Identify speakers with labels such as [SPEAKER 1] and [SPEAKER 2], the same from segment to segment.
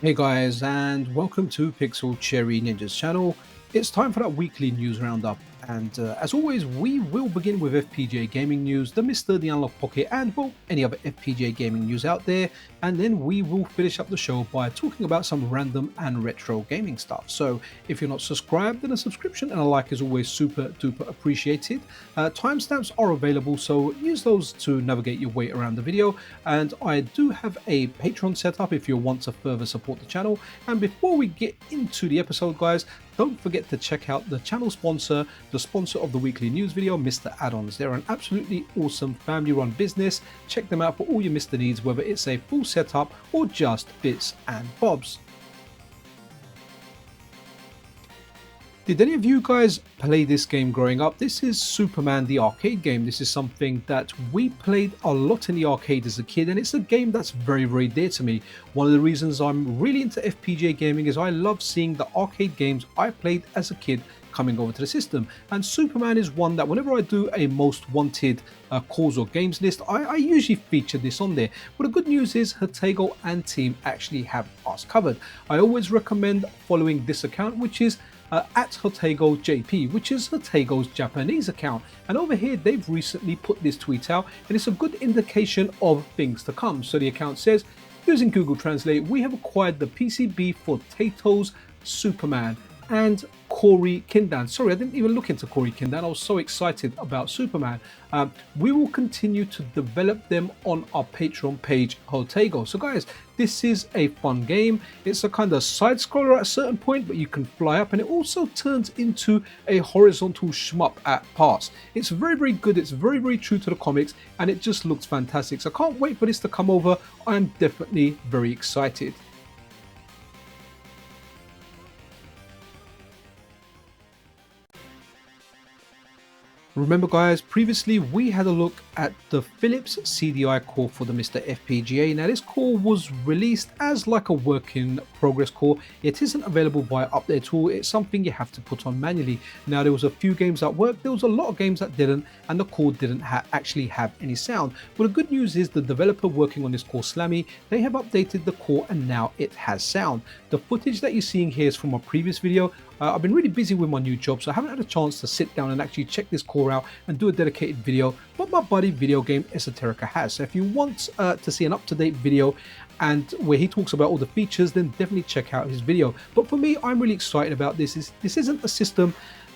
[SPEAKER 1] Hey guys, and welcome to Pixel Cherry Ninja's channel. It's time for that weekly news roundup, and as always, we will begin with FPGA gaming news, the MiSTer, the Analogue Pocket, and well, any other FPGA gaming news out there, and then we will finish up the show by talking about some random and retro gaming stuff. So if you're not subscribed, then a subscription and a like is always super duper appreciated. Timestamps are available, so use those to navigate your way around the video, and I do have a Patreon set up if you want to further support the channel. And before we get into the episode, guys, don't forget to check out the channel sponsor, the sponsor of the weekly news video, MiSTer Add-ons. They're an absolutely awesome family-run business. Check them out for all your MiSTer needs, whether it's a full setup or just bits and bobs. Did any of you guys play this game growing up? This is Superman the arcade game. This is something that we played a lot in the arcade as a kid, and it's a game that's very dear to me. One of the reasons I'm really into FPGA gaming is I love seeing the arcade games I played as a kid coming over to the system, and Superman is one that whenever I do a most wanted calls or games list, I usually feature this on there. But the good news is Hotego and team actually have us covered. I always recommend following this account, which is at Hotego JP, which is Hotego's Japanese account. And over here, they've recently put this tweet out, and it's a good indication of things to come. So the account says, using Google Translate, we have acquired the PCB for Taito's Superman and Corey Kindan. Sorry, I didn't even look into Corey Kindan. I was so excited about Superman. We will continue to develop them on our Patreon page, Hotego. So guys, this is a fun game. It's a kind of side scroller at a certain point, but you can fly up, and it also turns into a horizontal shmup at parts. It's very good. It's very true to the comics, and it just looks fantastic. So I can't wait for this to come over. I'm definitely very excited. Remember guys, previously we had a look at the Philips CDI core for the MiSTer FPGA. Now this core was released as like a work in progress core. It isn't available by update tool. It's something you have to put on manually. Now there was a few games that worked, there was a lot of games that didn't, and the core didn't actually have any sound. But the good news is the developer working on this core, Slammy, they have updated the core and now it has sound. The footage that you're seeing here is from a previous video. I've been really busy with my new job, so I haven't had a chance to sit down and actually check this core out and do a dedicated video, but my buddy Video Game Esoterica has. So if you want to see an up-to-date video and where he talks about all the features, then definitely check out his video. But for me, I'm really excited about this. This isn't a system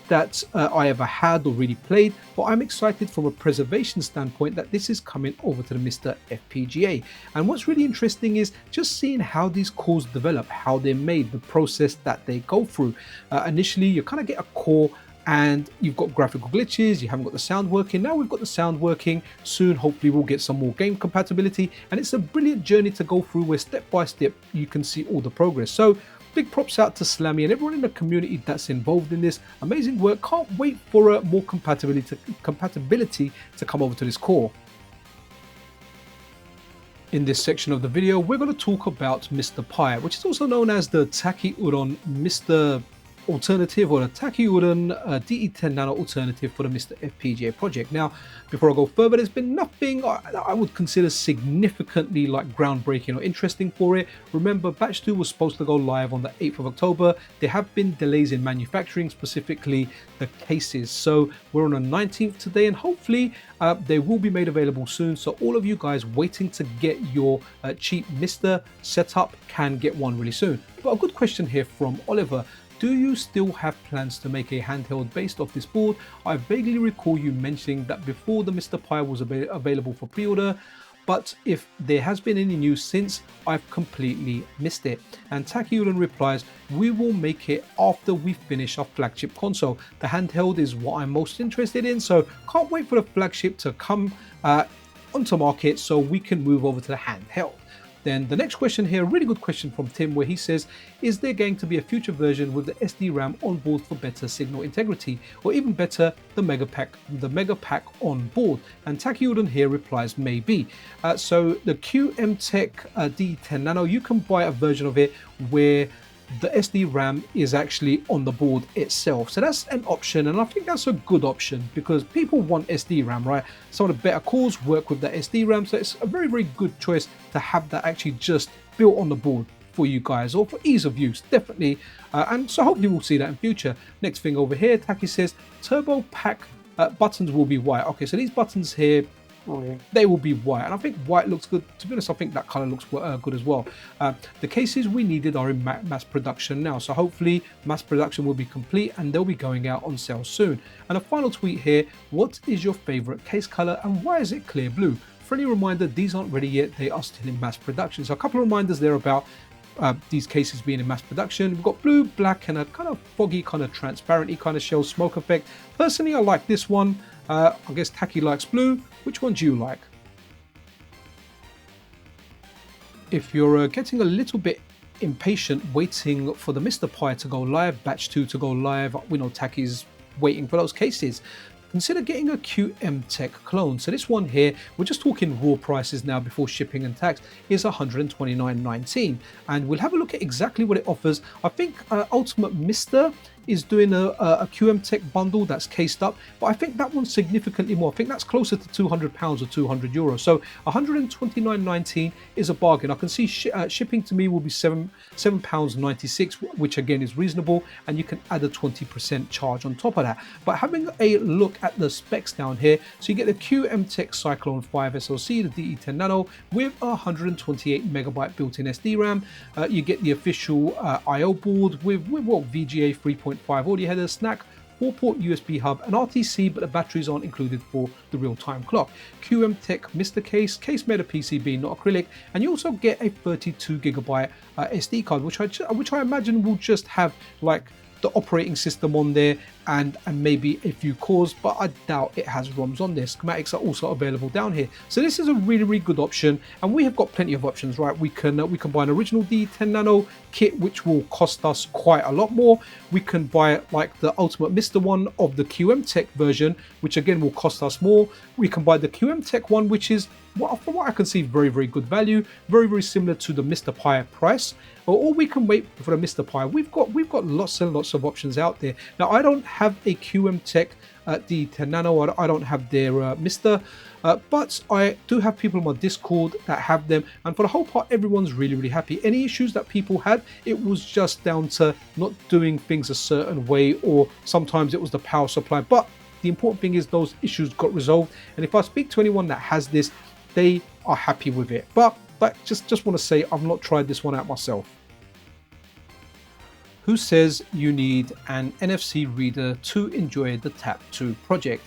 [SPEAKER 1] that I ever had or really played, but I'm excited from a preservation standpoint that this is coming over to the MiSTer FPGA. And what's really interesting is just seeing how these cores develop, how they're made, the process that they go through. Initially, you kind of get a core and you've got graphical glitches, you haven't got the sound working. Now we've got the sound working. Soon, hopefully, we'll get some more game compatibility. And it's a brilliant journey to go through where step by step you can see all the progress. So big props out to Slammy and everyone in the community that's involved in this. Amazing work. Can't wait for more compatibility to come over to this core. In this section of the video, we're going to talk about MiSTer Pi, which is also known as the Taki Udon MiSTer alternative, or the Taki Udon DE10 Nano alternative for the MiSTer FPGA project. Now, before I go further, there's been nothing I would consider significantly like groundbreaking or interesting for it. Remember, batch 2 was supposed to go live on the 8th of October. There have been delays in manufacturing, specifically the cases. So we're on the 19th today, and hopefully they will be made available soon. So all of you guys waiting to get your cheap MiSTer setup can get one really soon. But a good question here from Oliver. Do you still have plans to make a handheld based off this board? I vaguely recall you mentioning that before the MiSTer Pi was available for pre-order, but if there has been any news since, I've completely missed it. And Taki Udon replies, we will make it after we finish our flagship console. The handheld is what I'm most interested in, so can't wait for the flagship to come onto market so we can move over to the handheld. Then the next question here, a really good question from Tim, where he says, is there going to be a future version with the SD RAM on board for better signal integrity, or even better, the Mega Pack on board? And Taki Udon here replies, maybe. So the QMTech D10 Nano, you can buy a version of it where the SD RAM is actually on the board itself. So that's an option, and I think that's a good option because people want SD RAM, right? Some of the better cores work with the SD RAM, so it's a very good choice to have that actually just built on the board. for you guys, or for ease of use, definitely. And so hopefully we'll see that in future. Next thing over here, Taki says turbo pack buttons will be white. Okay, so these buttons here, they will be white, and I think white looks good. To be honest, I think that color looks good as well. The cases we needed are in mass production now, so hopefully mass production will be complete and they'll be going out on sale soon. And a final tweet here, what is your favorite case color and why is it clear blue? Friendly reminder, these aren't ready yet, they are still in mass production. So a couple of reminders there about these cases being in mass production. We've got blue, black, and a kind of foggy, kind of transparent kind of shell smoke effect. Personally, I like this one. I guess Taki likes blue. Which one do you like? If you're getting a little bit impatient waiting for the MiSTer Pi to go live, batch 2 to go live, we know Taki's waiting for those cases, consider getting a QMTech clone. So this one here, we're just talking raw prices now before shipping and tax, is $129.19, and we'll have a look at exactly what it offers. I think Ultimate MiSTer is doing a QMTech bundle that's cased up, but I think that one's significantly more. I think that's closer to £200 or €200. So £129.19 is a bargain. I can see shipping to me will be £7.96, which again is reasonable, and you can add a 20% charge on top of that. But having a look at the specs down here, so you get the QMTech Cyclone 5 SoC, the DE10 Nano with a 128 megabyte built-in SD RAM. You get the official I/O board with what, VGA 3.5 audio header, snack, 4-port USB hub, and RTC, but the batteries aren't included for the real-time clock. QMTech MiSTer case made of PCB, not acrylic, and you also get a 32 gigabyte SD card, which I imagine will just have like the operating system on there and maybe a few cores, but I doubt it has ROMs on there. Schematics are also available down here, so this is a really good option, and we have got plenty of options, right? We can buy an original D10 Nano kit, which will cost us quite a lot more. We can buy like the Ultimate MiSTer one of the QMTech version, which again will cost us more. We can buy the QMTech one, which is, from what I can see, very good value, very similar to the MiSTer Pi price. Or we can wait for the MiSTer Pi. We've got lots and lots of options out there. Now, I don't have a QMTech D10 Nano. I don't have their MiSTer, but I do have people on my Discord that have them, and for the whole part, everyone's really happy. Any issues that people had, it was just down to not doing things a certain way, or sometimes it was the power supply. But the important thing is those issues got resolved, and if I speak to anyone that has this, they are happy with it. But just want to say, I've not tried this one out myself. Who says you need an NFC reader to enjoy the TapTo project?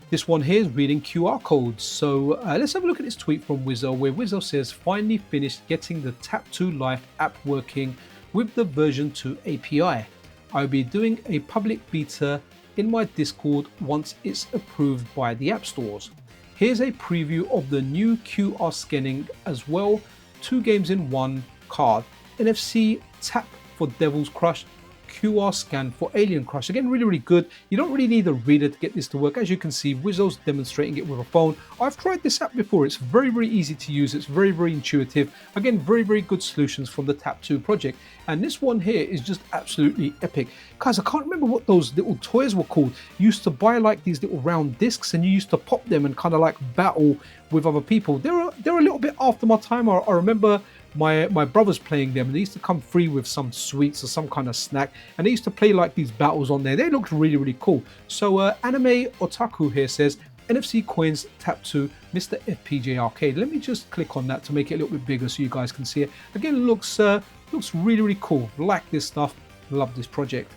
[SPEAKER 1] This one here is reading QR codes. So let's have a look at this tweet from Wizzo, where Wizzo says, finally finished getting the TapTo Life app working with the version 2 API. I'll be doing a public beta in my Discord once it's approved by the app stores. Here's a preview of the new QR scanning as well. 2 games in 1 card. NFC tap for Devil's Crush, QR scan for Alien Crush. Again, really good. You don't really need a reader to get this to work. As you can see, Wizzo's demonstrating it with a phone. I've tried this app before. It's very easy to use. It's very intuitive. Again, very good solutions from the TapTo project. And this one here is just absolutely epic. Guys, I can't remember what those little toys were called. You used to buy like these little round discs, and you used to pop them and kind of like battle with other people. They're a little bit after my time. I remember my brothers playing them, and they used to come free with some sweets or some kind of snack, and they used to play like these battles on there. They looked really cool. So Anime Otaku here says, NFC coins TapTo MiSTer FPGA Arcade. Let me just click on that to make it a little bit bigger so you guys can see it. Again, it looks really cool. Like this stuff. Love this project.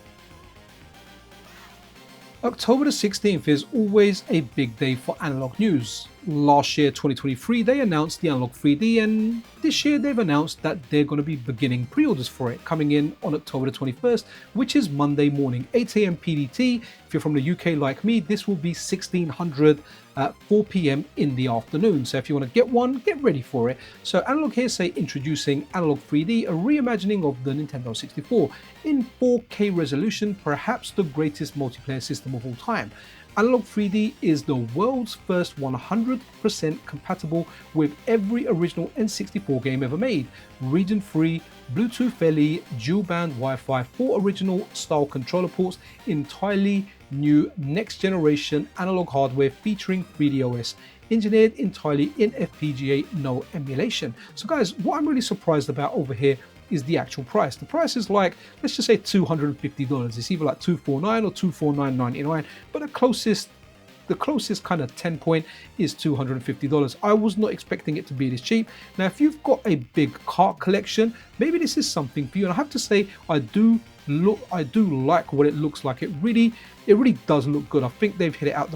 [SPEAKER 1] October the 16th is always a big day for Analogue news. Last year, 2023, they announced the Analogue 3D, and this year they've announced that they're going to be beginning pre-orders for it, coming in on October the 21st, which is Monday morning, 8 AM PDT. If you're from the UK like me, this will be 1600 at 4 PM in the afternoon. So if you want to get one, get ready for it. So Analogue here say introducing Analogue 3D, a reimagining of the Nintendo 64 in 4K resolution, perhaps the greatest multiplayer system of all time. Analogue 3D is the world's first 100% compatible with every original N64 game ever made. Region-free, Bluetooth LE, dual-band Wi-Fi, 4 original style controller ports, entirely new next-generation analog hardware featuring 3D OS, engineered entirely in FPGA, no emulation. So guys, what I'm really surprised about over here is the actual price. The price is like, let's just say $250. It's either like $249 or $249.99, but the closest kind of 10 point is $250. I was not expecting it to be this cheap. Now, if you've got a big Kart collection, maybe this is something for you. And I have to say, I do like what it looks like. It really does look good. I think they've hit it out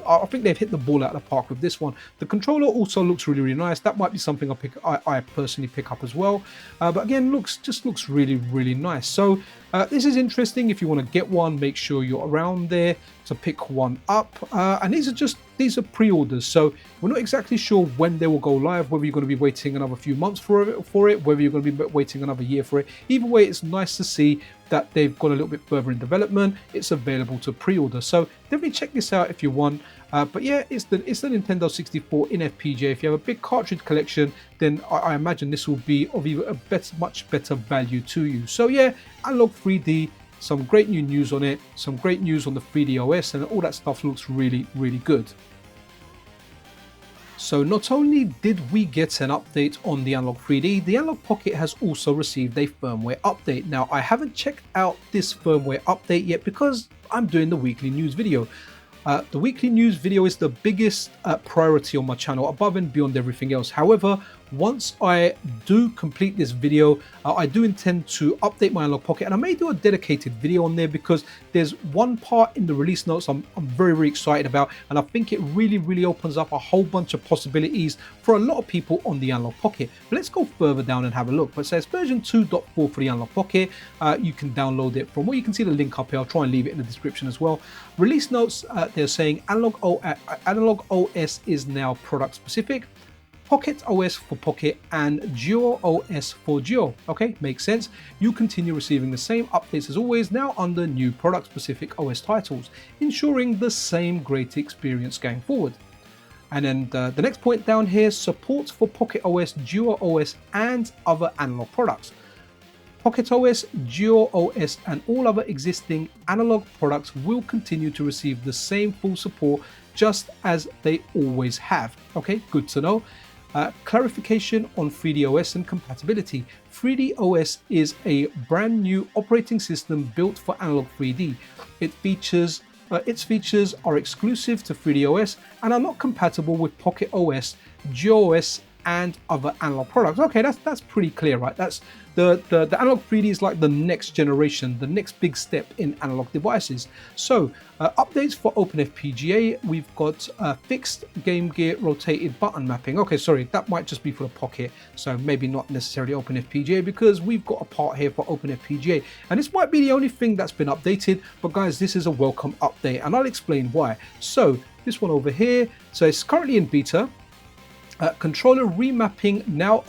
[SPEAKER 1] I think they've hit the ball out of the park with this one. The controller also looks really nice. That might be something I personally pick up as well. But again, just looks really nice. So this is interesting. If you want to get one, make sure you're around there to pick one up. And these are pre-orders, so we're not exactly sure when they will go live, whether you're going to be waiting another few months for it, whether you're going to be waiting another year for it. Either way, it's nice to see that they've gone a little bit further in development. It's available to pre-order, so definitely check this out if you want. But yeah, it's the Nintendo 64 in FPGA. If you have a big cartridge collection, then I imagine this will be of even a much better value to you. So yeah, Analogue 3D, some great new news on it, some great news on the 3D OS, and all that stuff looks really good. So not only did we get an update on the Analogue 3D, the Analogue Pocket has also received a firmware update. Now, I haven't checked out this firmware update yet because I'm doing the weekly news video. The weekly news video is the biggest priority on my channel, above and beyond everything else. However, once I do complete this video, I do intend to update my Analogue Pocket, and I may do a dedicated video on there because there's one part in the release notes I'm very excited about, and I think it really opens up a whole bunch of possibilities for a lot of people on the Analogue Pocket. But let's go further down and have a look. But it says version 2.4 for the Analogue Pocket. You can download it from, well, you can see the link up here. I'll try and leave it in the description as well. Release notes, they're saying Analogue OS is now product specific. Pocket OS for Pocket and Duo OS for Duo. Okay, makes sense. You continue receiving the same updates as always, now under new product specific OS titles, ensuring the same great experience going forward. And then the next point down here, support for Pocket OS, Duo OS and other Analogue products. Pocket OS, Duo OS and all other existing Analogue products will continue to receive the same full support just as they always have. Okay, good to know. Clarification on 3D OS and compatibility. 3D OS is a brand new operating system built for Analogue 3D. Its features are exclusive to 3D OS and are not compatible with Pocket OS, Duo OS and other Analogue products. Okay, that's pretty clear, right? That's the Analogue 3D is like the next generation, the next big step in Analogue devices. So updates for OpenFPGA, we've got fixed Game Gear rotated button mapping. Okay, sorry, that might just be for the Pocket, so maybe not necessarily OpenFPGA, because we've got a part here for OpenFPGA, and this might be the only thing that's been updated. But guys, this is a welcome update, and I'll explain why. So this one over here, so it's currently in beta. Controller remapping now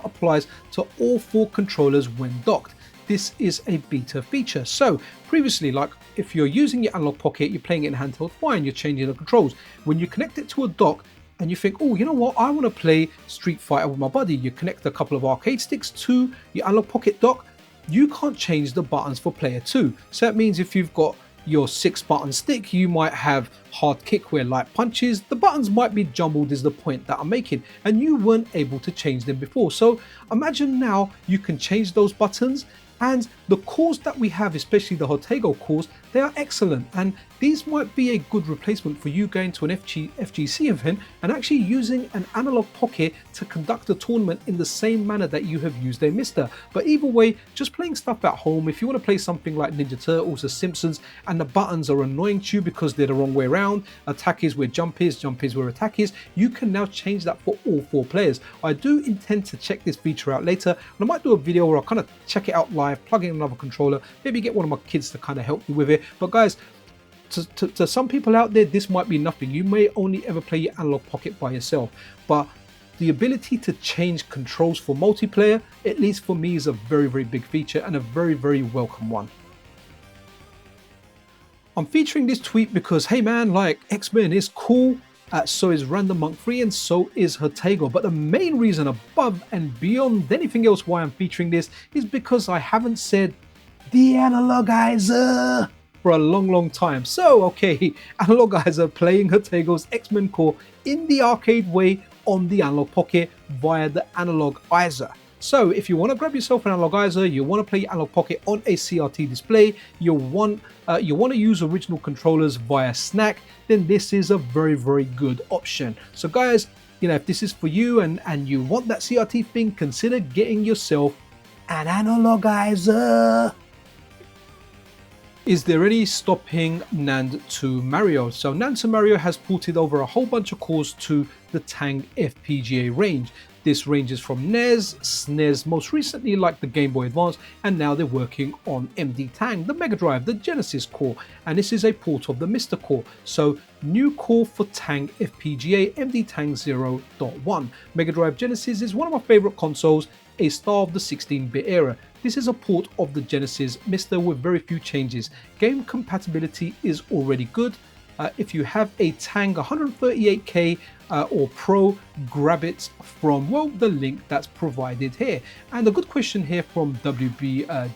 [SPEAKER 1] applies to all 4 controllers when docked. This is a beta feature. So previously, like if you're using your Analogue Pocket, you're playing it in handheld, fine, you're changing the controls. When you connect it to a dock and you think, oh, you know what, I want to play Street Fighter with my buddy, you connect a couple of arcade sticks to your Analogue Pocket dock, you can't change the buttons for player 2. So that means if you've got your 6-button stick, you might have hard kick where light punches, the buttons might be jumbled is the point that I'm making, and you weren't able to change them before. So imagine now you can change those buttons, and the cores that we have, especially the Hotego cores, they are excellent, and these might be a good replacement for you going to an FGC event and actually using an Analogue Pocket to conduct a tournament in the same manner that you have used a MiSTer. But either way, just playing stuff at home, if you want to play something like Ninja Turtles or Simpsons and the buttons are annoying to you because they're the wrong way around, attack is where jump is where attack is, you can now change that for all 4 players. I do intend to check this feature out later, and I might do a video where I'll kind of check it out live, plug in another controller, maybe get one of my kids to kind of help me with it. But guys, to some people out there, this might be nothing. You may only ever play your Analogue Pocket by yourself, but the ability to change controls for multiplayer, at least for me, is a very big feature and a very welcome one. I'm featuring this tweet because, hey man, like, X-Men is cool, so is Random Monk 3, and so is Hotego. But the main reason above and beyond anything else why I'm featuring this is because I haven't said the Analogizer for a long time. So okay, Analogizer playing Hotego's X-Men core in the arcade way on the Analogue Pocket via the Analogizer. So if you want to grab yourself an Analogizer, you want to play Analog Pocket on a CRT display, you want to use original controllers via snack, then this is a very good option. So guys, you know, if this is for you and you want that CRT thing, consider getting yourself an Analogizer. Is there any stopping NAND to Mario? So NAND to Mario has ported over a whole bunch of cores to the Tang FPGA range. This ranges from NES, SNES, most recently like the Game Boy Advance, and now they're working on MD Tang, the Mega Drive, the Genesis core, and this is a port of the MiSTer core. So new core for Tang FPGA, MD Tang 0.1. Mega Drive Genesis is one of my favorite consoles, a star of the 16-bit era. This is a port of the Genesis MiSTer with very few changes. Game compatibility is already good. If you have a Tang 138K or Pro, grab it from, well, the link that's provided here. And a good question here from WBJCK.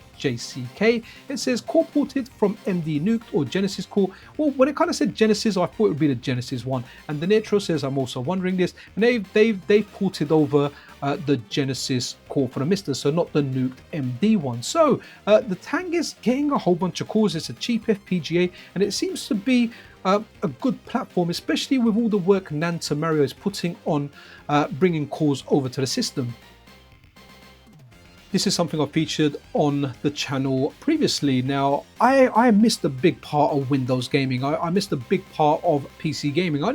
[SPEAKER 1] It says core ported from MD Nuked or Genesis core. Well, when it kind of said Genesis, I thought it would be the Genesis one. And the Nitro says, I'm also wondering this. And they've ported over the Genesis core for the MiSTer, so not the Nuked MD one. So the Tang is getting a whole bunch of cores. It's a cheap FPGA, and it seems to be a good platform, especially with all the work NAND to Mario is putting on bringing cores over to the system. This is something I featured on the channel previously. Now, I missed a big part of Windows gaming. I missed a big part of PC gaming. I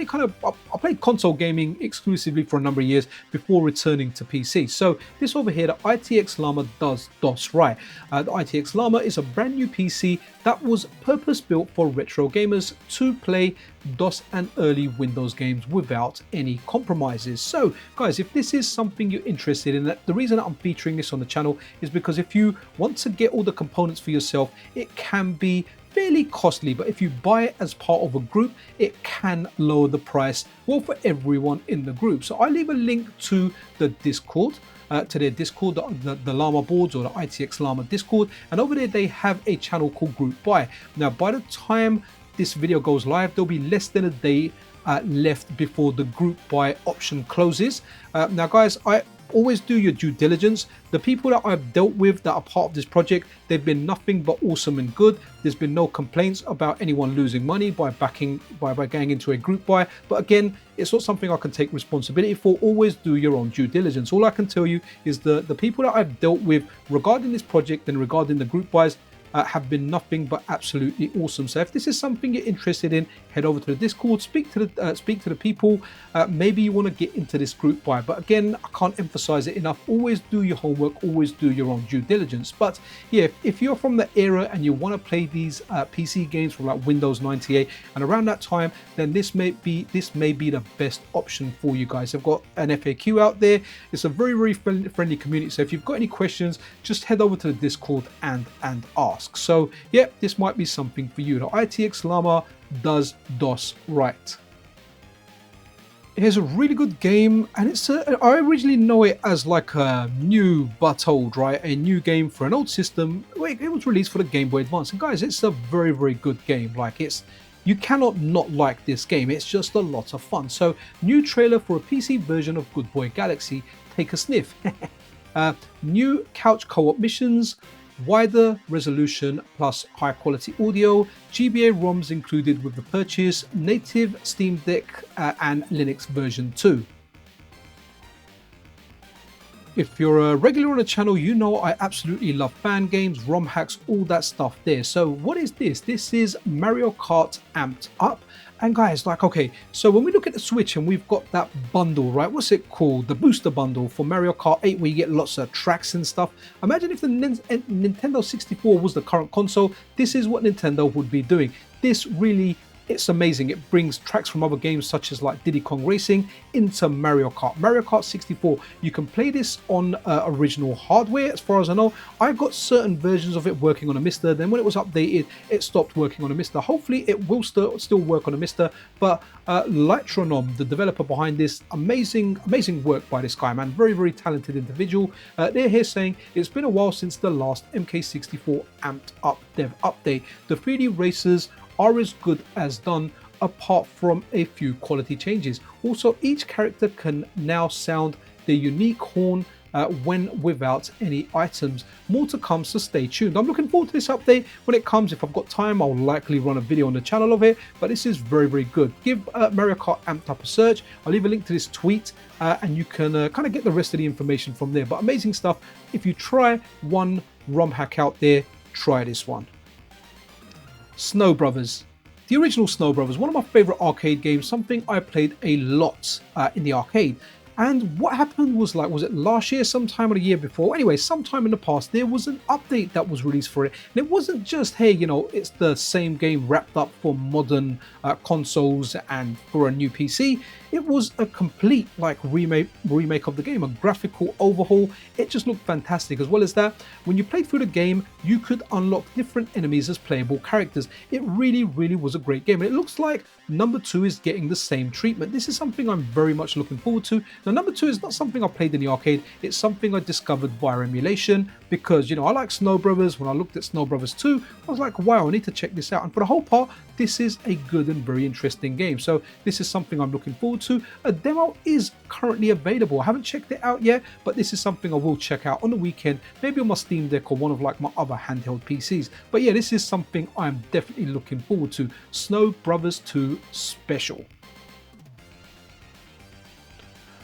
[SPEAKER 1] played console gaming exclusively for a number of years before returning to PC. So this over here, the ITX Llama does DOS right. The ITX Llama is a brand new PC that was purpose built for retro gamers to play DOS and early Windows games without any compromises. So guys, if this is something you're interested in, the reason I'm featuring this on the channel is because if you want to get all the components for yourself, it can be fairly costly, but if you buy it as part of a group, it can lower the price, well, for everyone in the group. So I leave a link to the Discord, to their Discord, the Llama boards or the ITX Llama Discord, and over there they have a channel called Group Buy. Now, by the time this video goes live, there'll be less than a day left before the Group Buy option closes. Now guys, I always do your due diligence. The people that I've dealt with that are part of this project, they've been nothing but awesome and good. There's been no complaints about anyone losing money by going into a group buy. But again, it's not something I can take responsibility for. Always do your own due diligence. All I can tell you is the people that I've dealt with regarding this project and regarding the group buys have been nothing but absolutely awesome. So if this is something you're interested in, head over to the Discord, speak to the people. Maybe you want to get into this group buy, but again, I can't emphasize it enough. Always do your homework, always do your own due diligence. But yeah, if you're from the era and you want to play these PC games from like Windows 98 and around that time, then this may be the best option for you guys. I've got an FAQ out there. It's a very friendly community. So if you've got any questions, just head over to the Discord and ask. So yeah, this might be something for you. The ITX Llama does DOS right. Here's a really good game, and I originally know it as like a new but old, right? A new game for an old system. It was released for the Game Boy Advance, and guys, it's a very good game. Like, you cannot not like this game. It's just a lot of fun. So new trailer for a PC version of Goodboy Galaxy. Take a sniff. New couch co-op missions, wider resolution plus high quality audio, GBA ROMs included with the purchase, native Steam Deck and Linux version 2. If you're a regular on the channel, you know I absolutely love fan games, ROM hacks, all that stuff there. So what is this? This is Mario Kart amped up. And guys, like, okay, so when we look at the Switch and we've got that bundle, right? What's it called? The booster bundle for Mario Kart 8, where you get lots of tracks and stuff. Imagine if the Nintendo 64 was the current console. This is what Nintendo would be doing. This really, it's amazing. It brings tracks from other games such as like Diddy Kong Racing into Mario Kart. Mario Kart 64, you can play this on original hardware as far as I know. I got certain versions of it working on a MiSTer, then when it was updated, it stopped working on a MiSTer. Hopefully it will still work on a MiSTer, but Litronom, the developer behind this, amazing work by this guy, man. Very talented individual. They're here saying, it's been a while since the last MK64 amped up dev update. The 3D racers are as good as done, apart from a few quality changes. Also, each character can now sound their unique horn when without any items. More to come, so stay tuned. I'm looking forward to this update. When it comes, if I've got time, I'll likely run a video on the channel of it, but this is very, very good. Give Mario Kart Amped Up a search. I'll leave a link to this tweet and you can kind of get the rest of the information from there. But amazing stuff. If you try one ROM hack out there, try this one. Snow Brothers. The original Snow Brothers, one of my favorite arcade games, something I played a lot in the arcade. And what happened was, like, was it last year, sometime or the year before? Anyway, sometime in the past, there was an update that was released for it. And it wasn't just, hey, you know, it's the same game wrapped up for modern consoles and for a new PC. It was a complete, like, remake of the game, a graphical overhaul. It just looked fantastic. As well as that, when you played through the game, you could unlock different enemies as playable characters. It really, really was a great game. And it looks like number 2 is getting the same treatment. This is something I'm very much looking forward to. Now, number 2 is not something I played in the arcade. It's something I discovered via emulation because, you know, I like Snow Brothers. When I looked at Snow Brothers 2, I was like, wow, I need to check this out. And for the whole part, this is a good and very interesting game. So this is something I'm looking forward to. A demo is currently available. I haven't checked it out yet, but this is something I will check out on the weekend, maybe on my Steam Deck or one of like my other handheld PCs. But yeah, this is something I'm definitely looking forward to. Snow Brothers 2 Special.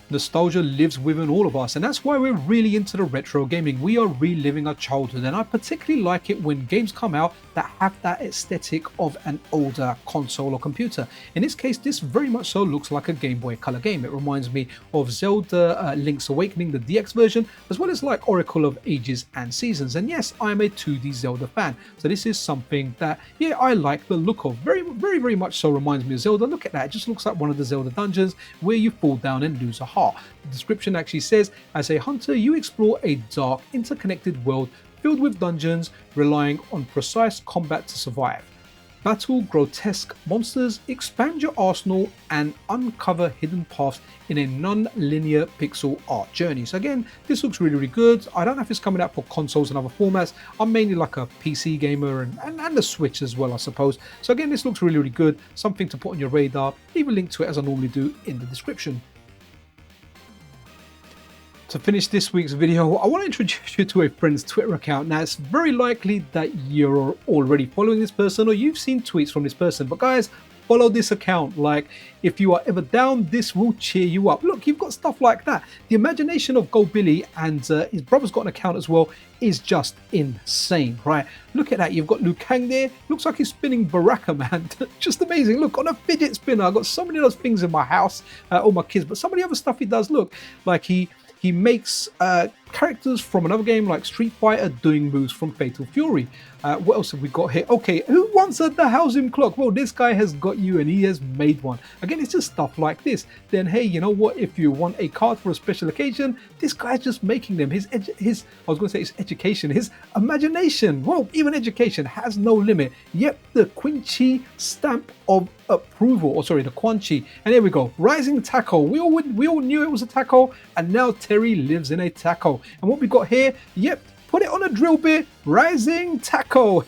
[SPEAKER 1] Nostalgia lives within all of us, and that's why we're really into the retro gaming. We are reliving our childhood, and I particularly like it when games come out that have that aesthetic of an older console or computer. In this case, this very much so looks like a Game Boy Color game. It reminds me of Zelda Link's Awakening, the DX version, as well as like Oracle of Ages and Seasons. And yes, I'm a 2D Zelda fan, so this is something that, yeah, I like the look of. Very much so reminds me of Zelda. Look at that, it just looks like one of the Zelda dungeons where you fall down and lose a heart. The description actually says, as a hunter, you explore a dark, interconnected world filled with dungeons, relying on precise combat to survive. Battle grotesque monsters, expand your arsenal, and uncover hidden paths in a non-linear pixel art journey. So again, this looks really, really good. I don't know if it's coming out for consoles and other formats. I'm mainly like a PC gamer and the Switch as well, I suppose. So again, this looks really, really good. Something to put on your radar. Leave a link to it as I normally do in the description. To finish this week's video, I want to introduce you to a friend's Twitter account. Now, it's very likely that you're already following this person or you've seen tweets from this person, but guys, follow this account. Like, if you are ever down, this will cheer you up. Look, you've got stuff like that. The imagination of Goh Billy, and his brother's got an account as well, is just insane, right? Look at that. You've got Liu Kang there. Looks like he's spinning Baraka, man. Just amazing. Look, on a fidget spinner. I've got so many of those things in my house, all my kids, but some of the other stuff he does, look, like he makes characters from another game like Street Fighter doing moves from Fatal Fury. What else have we got here? Okay, who wants the housing clock? Well, this guy has got you and he has made one. Again, it's just stuff like this. Then, hey, you know what? If you want a card for a special occasion, this guy's just making them. His I was going to say his education, his imagination, well, even education has no limit. Yep, the Quan Chi stamp of approval, or sorry, the Quan Chi. And here we go, Rising Taco. We all knew it was a taco, and now Terry lives in a taco. And what we got here, yep, put it on a drill bit, Rising Taco.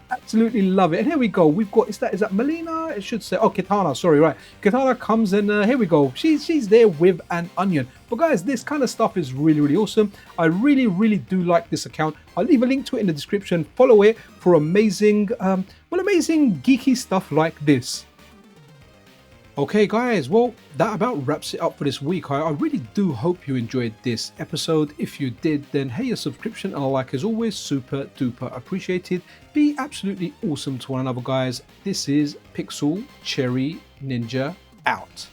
[SPEAKER 1] Absolutely love it. And here we go, we've got, is that Melina? It should say, oh, Kitana, sorry, right. Kitana comes in, here we go, she's there with an onion. But guys, this kind of stuff is really, really awesome. I really do like this account. I'll leave a link to it in the description. Follow it for amazing, amazing geeky stuff like this. Okay guys, well, that about wraps it up for this week. I really do hope you enjoyed this episode. If you did, then hey, a subscription and a like is always super duper appreciated. Be absolutely awesome to one another, guys. This is Pixel Cherry Ninja out.